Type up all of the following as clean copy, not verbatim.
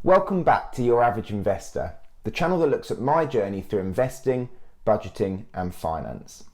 Welcome back to Your Average Investor, the channel that looks at my journey through investing, budgeting and finance.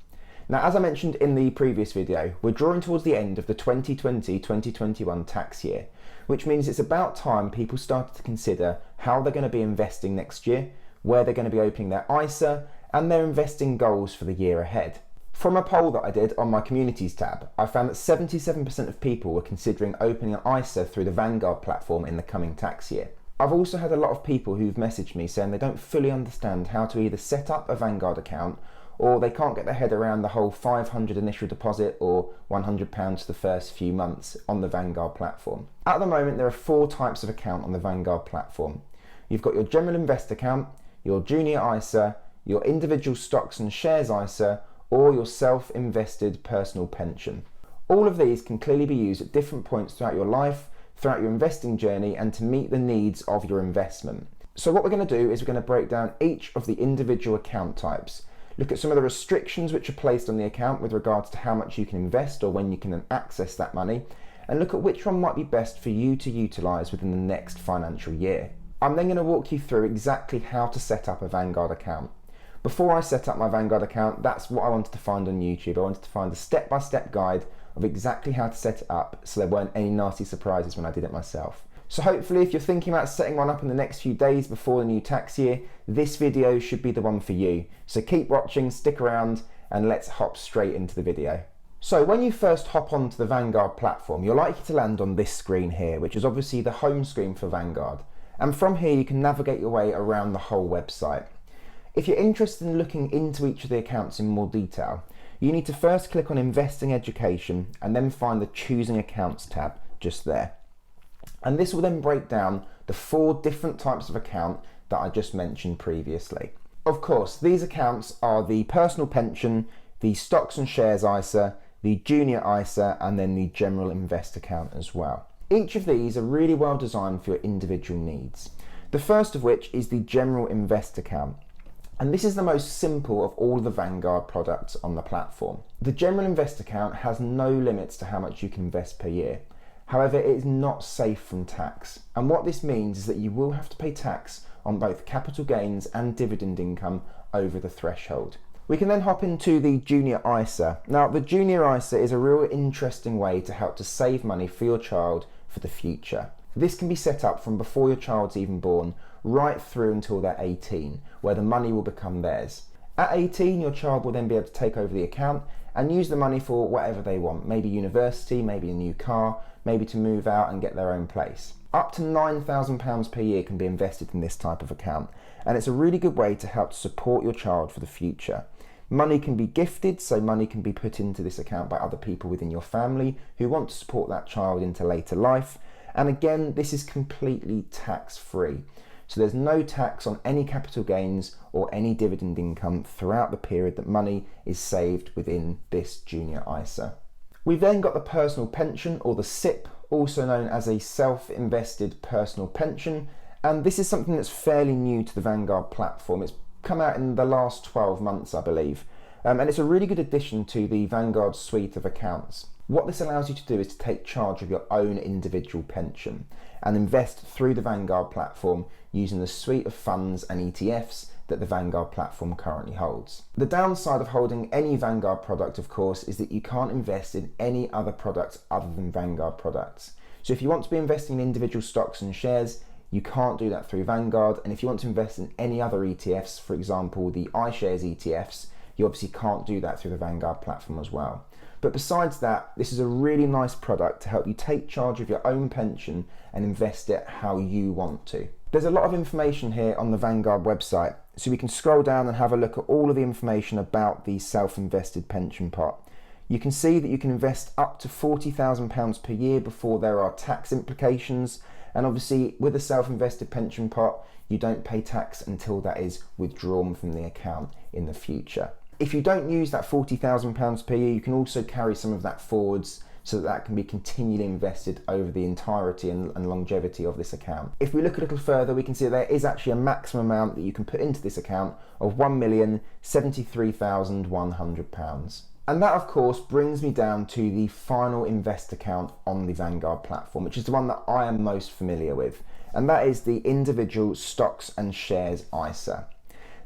Now, as I mentioned in the previous video, we're drawing towards the end of the 2020-2021 tax year, which means it's about time people started to consider how they're going to be investing next year, where they're going to be opening their ISA and their investing goals for the year ahead. From a poll that I did on my communities tab, I found that 77% of people were considering opening an ISA through the Vanguard platform in the coming tax year. I've also had a lot of people who've messaged me saying they don't fully understand how to either set up a Vanguard account or they can't get their head around the whole 500 initial deposit or £100 for the first few months on the Vanguard platform. At the moment, there are 4 types of account on the Vanguard platform. You've got your general invest account, your junior ISA, your individual stocks and shares ISA, or your self-invested personal pension. All of these can clearly be used at different points throughout your life, throughout your investing journey, and to meet the needs of your investment. So what we're going to do is we're going to break down each of the individual account types, look at some of the restrictions which are placed on the account with regards to how much you can invest or when you can access that money, and look at which one might be best for you to utilise within the next financial year. I'm then going to walk you through exactly how to set up a Vanguard account. Before I set up my Vanguard account, that's what I wanted to find on YouTube. I wanted to find a step-by-step guide of exactly how to set it up so there weren't any nasty surprises when I did it myself. So hopefully if you're thinking about setting one up in the next few days before the new tax year, this video should be the one for you. So keep watching, stick around, and let's hop straight into the video. So when you first hop onto the Vanguard platform, you're likely to land on this screen here, which is obviously the home screen for Vanguard. And from here you can navigate your way around the whole website. If you're interested in looking into each of the accounts in more detail, you need to first click on Investing Education and then find the Choosing Accounts tab just there. And this will then break down the 4 different types of account that I just mentioned previously. Of course, these accounts are the personal pension, the stocks and shares ISA, the junior ISA, and then the general invest account as well. Each of these are really well designed for your individual needs. The first of which is the general invest account. And this is the most simple of all of the Vanguard products on the platform. The general invest account has no limits to how much you can invest per year. However, it is not safe from tax. And what this means is that you will have to pay tax on both capital gains and dividend income over the threshold. We can then hop into the junior ISA. Now, the junior ISA is a real interesting way to help to save money for your child for the future. This can be set up from before your child's even born, right through until they're 18, where the money will become theirs. At 18, your child will then be able to take over the account and use the money for whatever they want, maybe university, maybe a new car, maybe to move out and get their own place. Up to £9,000 per year can be invested in this type of account, and it's a really good way to help support your child for the future. Money can be gifted, so money can be put into this account by other people within your family who want to support that child into later life. And again, this is completely tax-free. So there's no tax on any capital gains or any dividend income throughout the period that money is saved within this junior ISA. We've then got the personal pension, or the SIP, also known as a self-invested personal pension. And this is something that's fairly new to the Vanguard platform. It's come out in the last 12 months, I believe. And it's a really good addition to the Vanguard suite of accounts. What this allows you to do is to take charge of your own individual pension and invest through the Vanguard platform using the suite of funds and ETFs that the Vanguard platform currently holds. The downside of holding any Vanguard product, of course, is that you can't invest in any other products other than Vanguard products. So if you want to be investing in individual stocks and shares, you can't do that through Vanguard. And if you want to invest in any other ETFs, for example, the iShares ETFs, you obviously can't do that through the Vanguard platform as well. But besides that, this is a really nice product to help you take charge of your own pension and invest it how you want to. There's a lot of information here on the Vanguard website, so we can scroll down and have a look at all of the information about the self-invested pension pot. You can see that you can invest up to £40,000 per year before there are tax implications, and obviously with a self-invested pension pot, you don't pay tax until that is withdrawn from the account in the future. If you don't use that £40,000 per year, you can also carry some of that forwards so that can be continually invested over the entirety and longevity of this account. If we look a little further, we can see there is actually a maximum amount that you can put into this account of £1,073,100. And that, of course, brings me down to the final invest account on the Vanguard platform, which is the one that I am most familiar with. and that is the Individual Stocks and Shares ISA.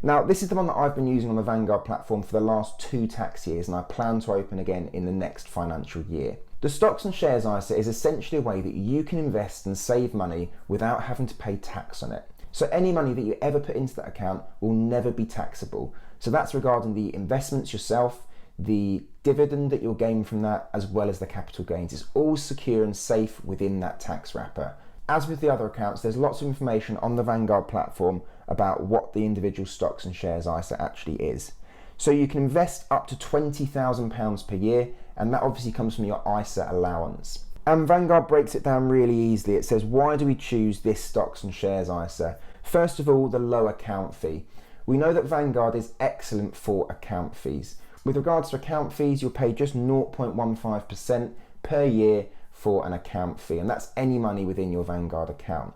Now, this is the one that I've been using on the Vanguard platform for the last 2 tax years, and I plan to open again in the next financial year. The Stocks and Shares ISA is essentially a way that you can invest and save money without having to pay tax on it. So any money that you ever put into that account will never be taxable. So that's regarding the investments yourself, the dividend that you'll gain from that, as well as the capital gains. It's all secure and safe within that tax wrapper. As with the other accounts, there's lots of information on the Vanguard platform about what the Individual Stocks and Shares ISA actually is. So you can invest up to £20,000 per year, and that obviously comes from your ISA allowance. And Vanguard breaks it down really easily. It says, why do we choose this Stocks and Shares ISA? First of all, the low account fee. We know that Vanguard is excellent for account fees. With regards to account fees, you'll pay just 0.15% per year for an account fee, and that's any money within your Vanguard account.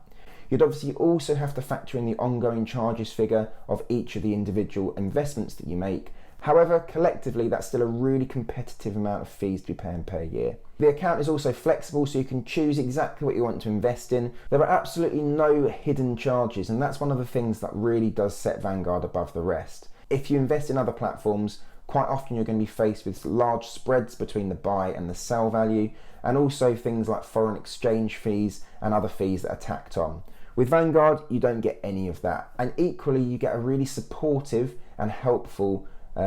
You'd obviously also have to factor in the ongoing charges figure of each of the individual investments that you make. However, collectively, that's still a really competitive amount of fees to be paying per year. The account is also flexible, so you can choose exactly what you want to invest in. There are absolutely no hidden charges, and that's one of the things that really does set Vanguard above the rest. If you invest in other platforms, quite often you're going to be faced with large spreads between the buy and the sell value, and also things like foreign exchange fees and other fees that are tacked on. With Vanguard, you don't get any of that. And equally, you get a really supportive and helpful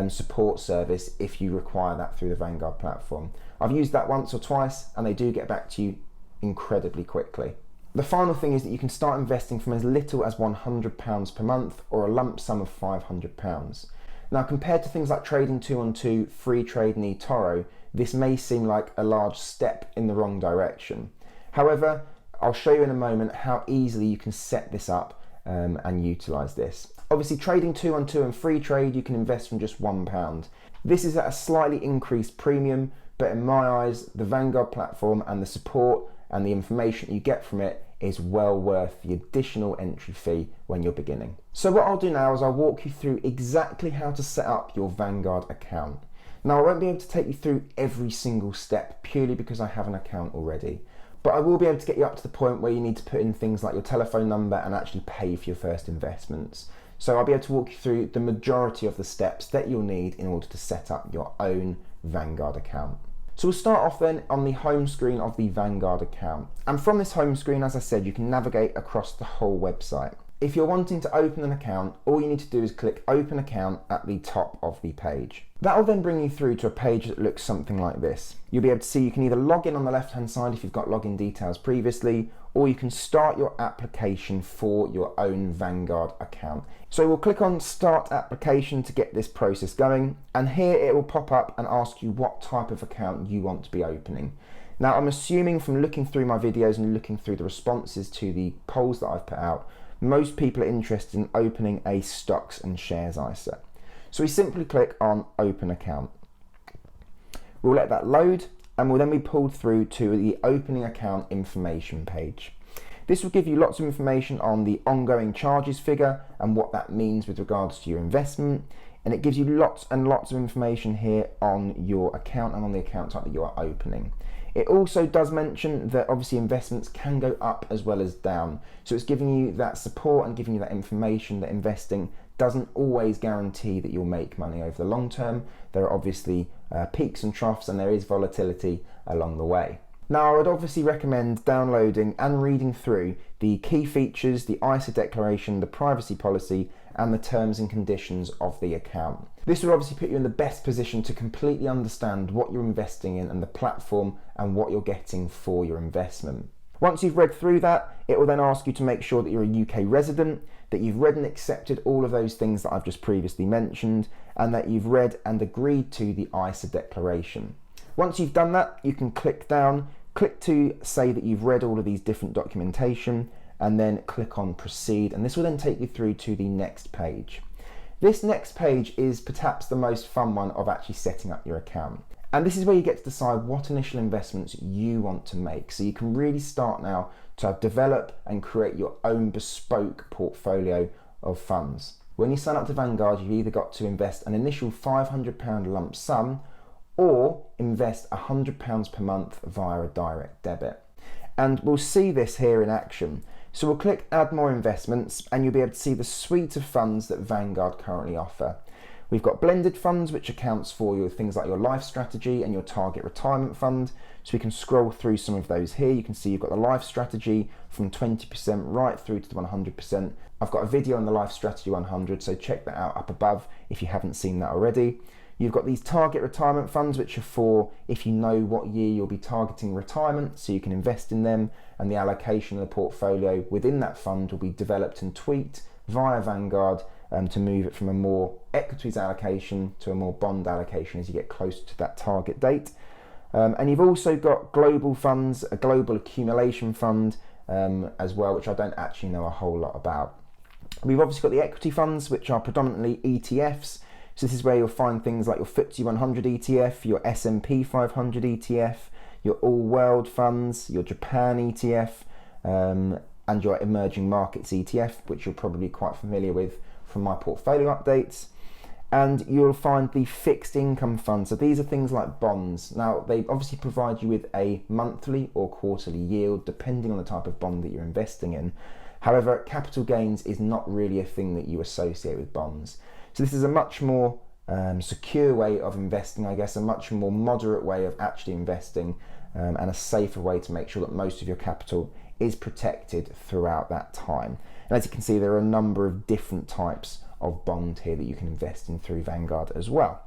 support service if you require that through the Vanguard platform. I've used that once or twice, and they do get back to you incredibly quickly. The final thing is that you can start investing from as little as £100 per month or a lump sum of £500. Now, compared to things like trading 2-on-2, free trade and eToro, this may seem like a large step in the wrong direction. However, I'll show you in a moment how easily you can set this up and utilise this. Obviously, trading 2-on-2 and free trade, you can invest from just £1. This is at a slightly increased premium, but in my eyes, the Vanguard platform and the support and the information you get from it is well worth the additional entry fee when you're beginning. So what I'll do now is I'll walk you through exactly how to set up your Vanguard account. Now, I won't be able to take you through every single step purely because I have an account already, but I will be able to get you up to the point where you need to put in things like your telephone number and actually pay for your first investments. So I'll be able to walk you through the majority of the steps that you'll need in order to set up your own Vanguard account. So we'll start off then on the home screen of the Vanguard account. And from this home screen, as I said, you can navigate across the whole website. If you're wanting to open an account, all you need to do is click Open Account at the top of the page. That will then bring you through to a page that looks something like this. You'll be able to see you can either log in on the left-hand side if you've got login details previously, or you can start your application for your own Vanguard account. So we'll click on Start Application to get this process going, and here it will pop up and ask you what type of account you want to be opening. Now, I'm assuming from looking through my videos and looking through the responses to the polls that I've put out, most people are interested in opening a Stocks and Shares ISA. So we simply click on Open Account. We'll let that load, and we'll then be pulled through to the Opening Account information page. This will give you lots of information on the ongoing charges figure and what that means with regards to your investment, and it gives you lots and lots of information here on your account and on the account type that you are opening. It also does mention that obviously investments can go up as well as down. So it's giving you that support and giving you that information that investing doesn't always guarantee that you'll make money over the long term. There are obviously peaks and troughs, and there is volatility along the way. Now, I would obviously recommend downloading and reading through the key features, the ISA declaration, the privacy policy, and the terms and conditions of the account. This will obviously put you in the best position to completely understand what you're investing in and the platform and what you're getting for your investment. Once you've read through that, it will then ask you to make sure that you're a UK resident, that you've read and accepted all of those things that I've just previously mentioned, and that you've read and agreed to the ISA declaration. Once you've done that, you can click down, click to say that you've read all of these different documentation, and then click on Proceed, and this will then take you through to the next page. This next page is perhaps the most fun one of actually setting up your account. And this is where you get to decide what initial investments you want to make. So you can really start now to develop and create your own bespoke portfolio of funds. When you sign up to Vanguard, you've either got to invest an initial £500 lump sum or invest £100 per month via a direct debit. And we'll see this here in action. So we'll click add more investments and you'll be able to see the suite of funds that Vanguard currently offer. We've got blended funds, which accounts for your things like your life strategy and your target retirement fund. So we can scroll through some of those here. You can see you've got the life strategy from 20% right through to the 100%. I've got a video on the life strategy 100, so check that out up above if you haven't seen that already. You've got these target retirement funds, which are for if you know what year you'll be targeting retirement, so you can invest in them, and the allocation of the portfolio within that fund will be developed and tweaked via Vanguard to move it from a more equities allocation to a more bond allocation as you get closer to that target date. And you've also got global funds, a global accumulation fund as well, which I don't actually know a whole lot about. We've obviously got the equity funds, which are predominantly ETFs. So this is where you'll find things like your FTSE 100 ETF, your S&P 500 ETF, your All World funds, your Japan ETF, and your Emerging Markets ETF, which you're probably quite familiar with from my portfolio updates. And you'll find the fixed income funds. So these are things like bonds. Now, they obviously provide you with a monthly or quarterly yield, depending on the type of bond that you're investing in. However, capital gains is not really a thing that you associate with bonds. So this is a much more secure way of investing, I guess, a much more moderate way of actually investing, and a safer way to make sure that most of your capital is protected throughout that time. And as you can see, there are a number of different types of bond here that you can invest in through Vanguard as well.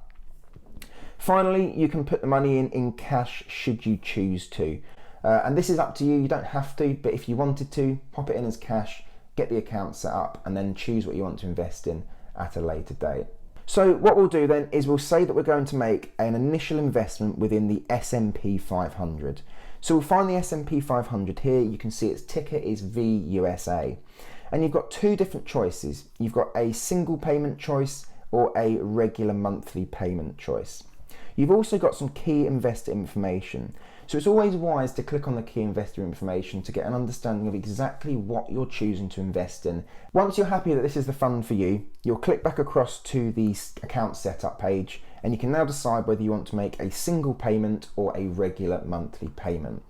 Finally, you can put the money in cash should you choose to. And this is up to you, you don't have to, but if you wanted to, pop it in as cash, get the account set up, and then choose what you want to invest in at a later date. So what we'll do then is we'll say that we're going to make an initial investment within the S&P 500. So we'll find the S&P 500 here. You can see its ticker is VUSA. And you've got two different choices. You've got a single payment choice or a regular monthly payment choice. You've also got some key investor information. So it's always wise to click on the key investor information to get an understanding of exactly what you're choosing to invest in. Once you're happy that this is the fund for you, you'll click back across to the account setup page, and you can now decide whether you want to make a single payment or a regular monthly payment.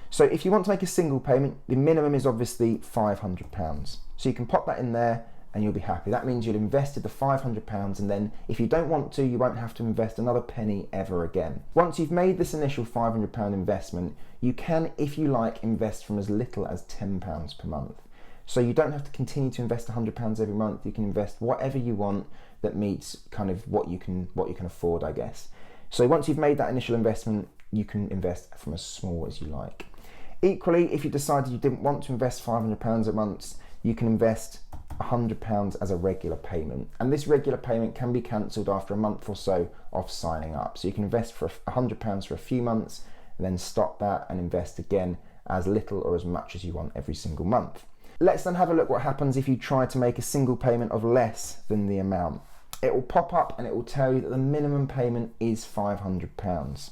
So if you want to make a single payment, the minimum is obviously £500. So you can pop that in there and you'll be happy. That means you'll invested the £500, and then if you don't want to, you won't have to invest another penny ever again. Once you've made this initial £500 investment, you can, if you like, invest from as little as £10 per month. So you don't have to continue to invest £100 every month. You can invest whatever you want that meets kind of what you can afford, I guess. So once you've made that initial investment, you can invest from as small as you like. Equally, if you decided you didn't want to invest £500 a month, you can invest £100 as a regular payment, and this regular payment can be cancelled after a month or so of signing up. So you can invest for £100 for a few months and then stop that and invest again as little or as much as you want every single month. Let's then have a look what happens if you try to make a single payment of less than the amount. It will pop up and it will tell you that the minimum payment is £500.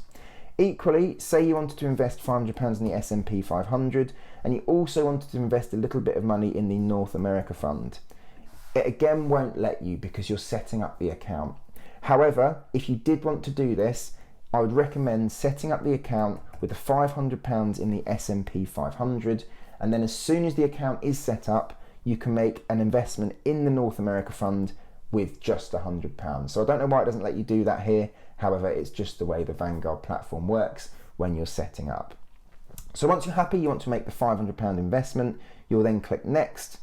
Equally, say you wanted to invest £500 in the S&P 500 and you also wanted to invest a little bit of money in the North America fund. It again won't let you because you're setting up the account. However, if you did want to do this, I would recommend setting up the account with the £500 in the S&P 500, and then as soon as the account is set up, you can make an investment in the North America fund with just £100. So I don't know why it doesn't let you do that here. However, it's just the way the Vanguard platform works when you're setting up. So once you're happy, you want to make the £500 investment, you'll then click next,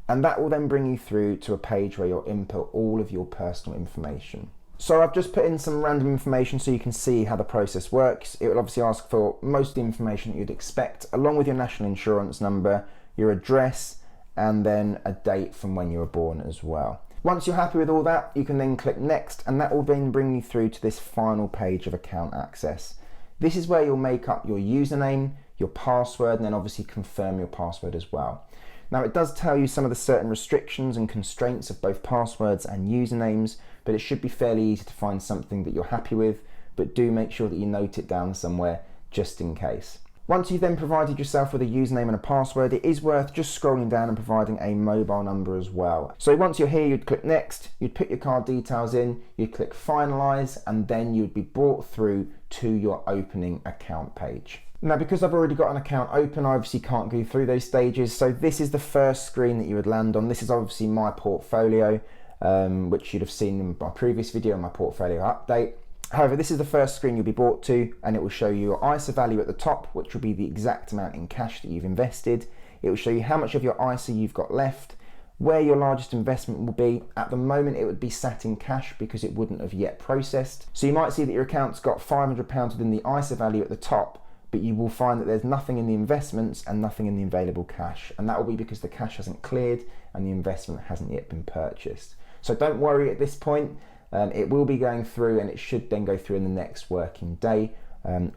and that will then bring you through to a page where you'll input all of your personal information. So I've just put in some random information so you can see how the process works. It will obviously ask for most of the information that you'd expect, along with your national insurance number, your address, and then a date from when you were born as well. Once you're happy with all that, you can then click next, and that will then bring you through to this final page of account access. This is where you'll make up your username, your password, and then obviously confirm your password as well. Now it does tell you some of the certain restrictions and constraints of both passwords and usernames, but it should be fairly easy to find something that you're happy with, but do make sure that you note it down somewhere just in case. Once you've then provided yourself with a username and a password, it is worth just scrolling down and providing a mobile number as well. So once you're here, you'd click next, you'd put your card details in, you'd click finalize, and then you'd be brought through to your opening account page. Now, because I've already got an account open, I obviously can't go through those stages. So this is the first screen that you would land on. This is obviously my portfolio, which you'd have seen in my previous video, my portfolio update. However, this is the first screen you'll be brought to, and it will show you your ISA value at the top, which will be the exact amount in cash that you've invested. It will show you how much of your ISA you've got left, where your largest investment will be. At the moment, it would be sat in cash because it wouldn't have yet processed. So you might see that your account's got £500 within the ISA value at the top, but you will find that there's nothing in the investments and nothing in the available cash. And that will be because the cash hasn't cleared and the investment hasn't yet been purchased. So don't worry at this point. It will be going through, and it should then go through in the next working day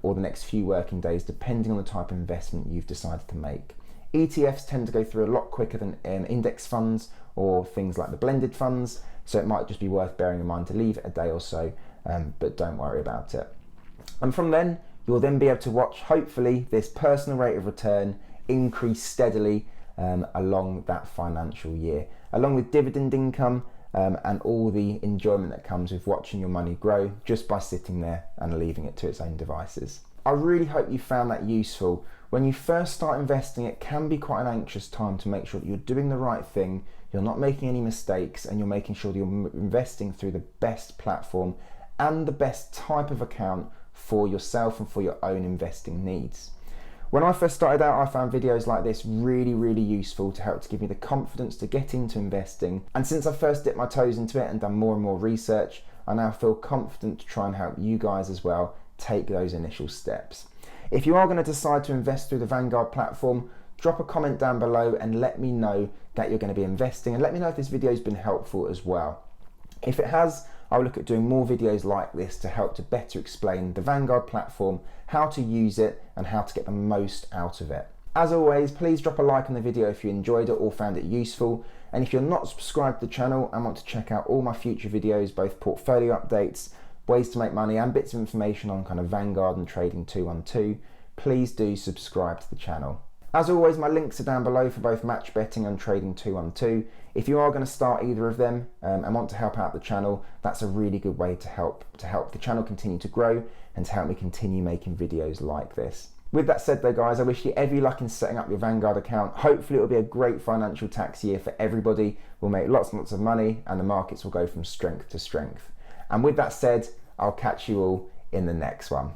or the next few working days, depending on the type of investment you've decided to make. ETFs tend to go through a lot quicker than index funds or things like the blended funds, so it might just be worth bearing in mind to leave it a day or so, but don't worry about it. And from then, you'll then be able to watch, hopefully, this personal rate of return increase steadily along that financial year, along with dividend income and all the enjoyment that comes with watching your money grow just by sitting there and leaving it to its own devices. I really hope you found that useful. When you first start investing, it can be quite an anxious time to make sure that you're doing the right thing, you're not making any mistakes, and you're making sure that you're investing through the best platform and the best type of account for yourself and for your own investing needs. When I first started out, I found videos like this really, really useful to help to give me the confidence to get into investing. And since I first dipped my toes into it and done more and more research, I now feel confident to try and help you guys as well take those initial steps. If you are going to decide to invest through the Vanguard platform, drop a comment down below and let me know that you're going to be investing, and let me know if this video has been helpful as well. If it has, I'll look at doing more videos like this to help to better explain the Vanguard platform, how to use it and how to get the most out of it. As always, please drop a like on the video if you enjoyed it or found it useful. And if you're not subscribed to the channel and want to check out all my future videos, both portfolio updates, ways to make money and bits of information on kind of Vanguard and Trading 212, please do subscribe to the channel. As always, my links are down below for both match betting and Trading 212. If you are going to start either of them and want to help out the channel, that's a really good way to help the channel continue to grow and to help me continue making videos like this. With that said though guys, I wish you every luck in setting up your Vanguard account. Hopefully it will be a great financial tax year for everybody. We'll make lots and lots of money and the markets will go from strength to strength. And with that said, I'll catch you all in the next one.